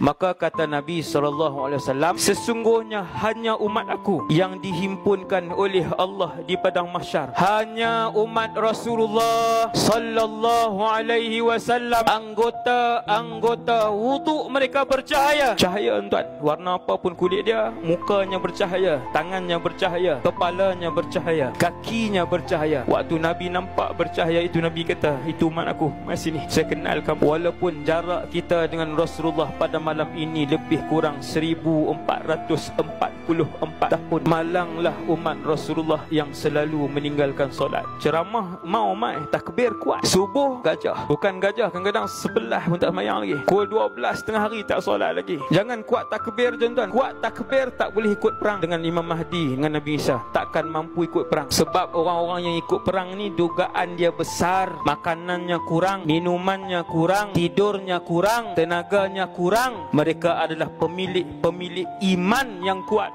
Maka kata Nabi SAW, sesungguhnya hanya umat aku yang dihimpunkan oleh Allah di padang mahsyar. Hanya umat Rasulullah sallallahu alaihi wasallam, anggota wuduk mereka bercahaya. Cahaya tuan, warna apapun kulit dia, mukanya bercahaya, tangannya bercahaya, kepalanya bercahaya, kakinya bercahaya. Waktu Nabi nampak bercahaya itu, Nabi kata, itu umat aku, mari sini, saya kenal kamu. Walaupun jarak kita dengan Rasulullah pada malam ini lebih kurang 1444 tahun, malanglah umat Rasulullah yang selalu meninggalkan solat. Ceramah mau mai, takbir kuat. Subuh gajah, bukan gajah, kadang-kadang 11 pun tak semayang lagi. Pukul 12 tengah hari tak solat lagi. Jangan kuat takbir tuan-tuan. Kuat takbir tak boleh ikut perang dengan Imam Mahdi, dengan Nabi Isa. Takkan mampu ikut perang. Sebab orang-orang yang ikut perang ni dugaan dia besar, makanannya kurang, minumannya kurang, tidurnya kurang, tenaganya kurang. Mereka adalah pemilik iman yang kuat.